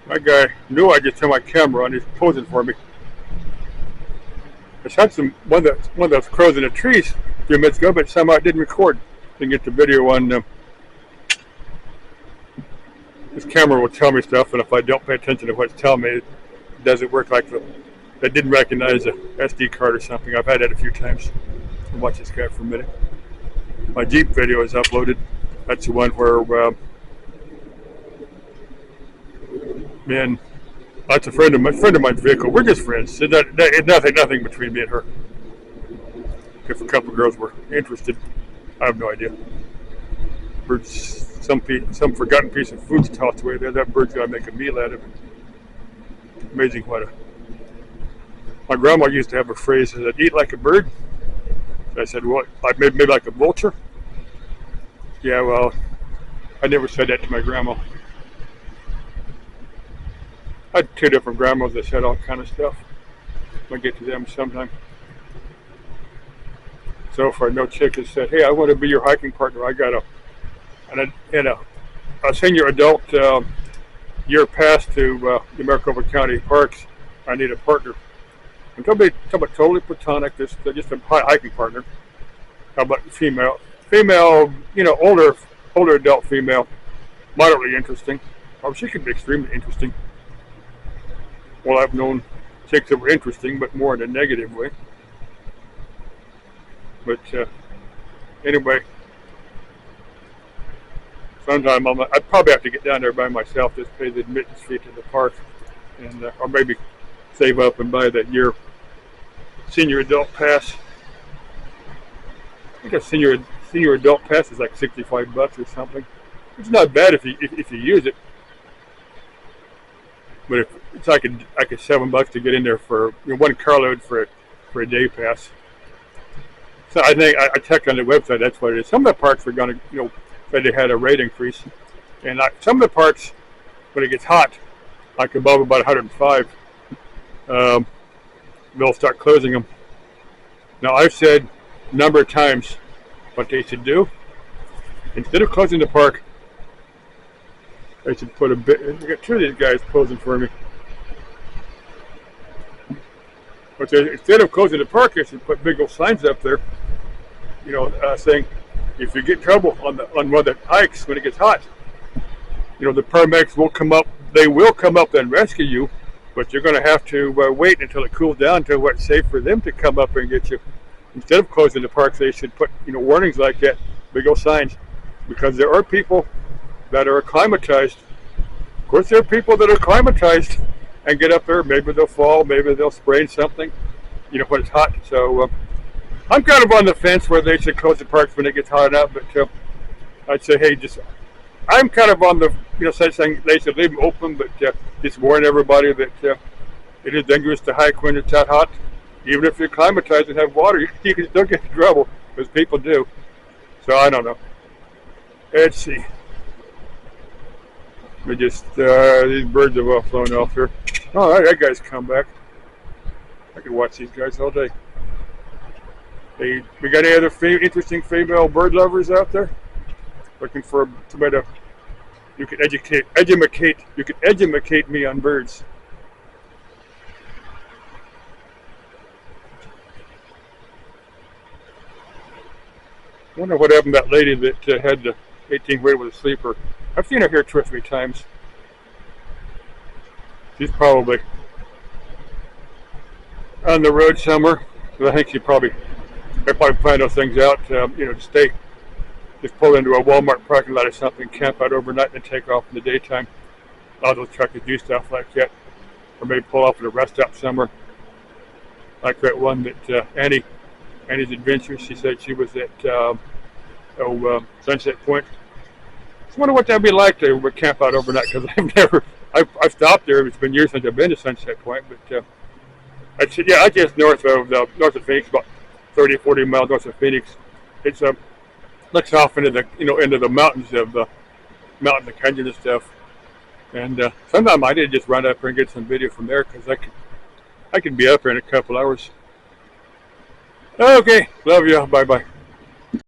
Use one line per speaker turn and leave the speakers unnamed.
My guy knew I just turned my camera on. He's posing for me. I shot one of those crows in the trees a few minutes ago, but somehow it didn't record. Didn't get the video on. This camera will tell me stuff, and if I don't pay attention to what it's telling me, it doesn't work like that. Didn't recognize a SD card or something. I've had that a few times. I'll watch this guy for a minute. My Jeep video is uploaded. That's the one where, man, that's a friend of mine's vehicle. We're just friends. Nothing between me and her. If a couple of girls were interested, I have no idea. Some forgotten piece of food's tossed away there. That bird's gonna make a meal out of it. Amazing what my grandma used to have a phrase that eat like a bird. So I said, what? Like maybe like a vulture? Yeah, well, I never said that to my grandma. I had two different grandmas that said all kind of stuff. I'll get to them sometime. So far, no chick has said, hey, I want to be your hiking partner. I got a senior adult year pass to the Maricopa County Parks. I need a partner. I'm talking about totally platonic, just a hiking partner. How about female, older adult female, moderately interesting. Oh, she could be extremely interesting. Well, I've known chicks that were interesting, but more in a negative way. But anyway, sometime I'd probably have to get down there by myself, just pay the admittance fee to the park, and or maybe save up and buy that year senior adult pass. I think a senior adult pass is like $65 or something. It's not bad if you use it. But if it's like $7 to get in there for one carload for a day pass. So I think I checked on the website. That's what it is. Some of the parks are going to said they had a rate increase, and some of the parks when it gets hot, like above about 105, they'll start closing them. Now I've said a number of times what they should do. Instead of closing the park, they should put I got two of these guys posing for me. But instead of closing the park, they should put big old signs up there, saying, if you get trouble on one of the hikes when it gets hot, the paramedics will come up. They will come up and rescue you, but you're going to have to wait until it cools down until it's safe for them to come up and get you. Instead of closing the park, they should put warnings like that, big old signs, because there are people that are acclimatized. Of course, there are people that are acclimatized and get up there. Maybe they'll fall, maybe they'll sprain something, when it's hot. So I'm kind of on the fence where they should close the parks when it gets hot enough. But I'd say, hey, I'm kind of on the saying they should leave them open, but just warn everybody that it is dangerous to hike when it's that hot. Even if you're acclimatized and have water, you can still get in trouble, because people do. So I don't know. Let's see. These birds have all flown off here. Oh, that guy's come back. I could watch these guys all day. We got any other interesting female bird lovers out there? Looking for somebody you can educate me on birds. I wonder what happened to that lady that had the 18 weight with a sleeper. I've seen her here 2 or 3 times. She's probably on the road somewhere. I think they probably plan those things out. Just pull into a Walmart parking lot or something, camp out overnight, and then take off in the daytime. A lot of those truckers do stuff like that, or maybe pull off at a rest stop somewhere, like that one that Annie's Adventures. She said she was at Sunset Point. I wonder what that'd be like to camp out overnight, because I've stopped there. It's been years since I've been to Sunset Point, but I guess north of Phoenix, about 30 or 40 miles north of Phoenix. It's looks off into the mountains of the canyon and stuff. And sometime I did just run up there and get some video from there, because I could be up there in a couple hours. Okay, love you. Bye bye.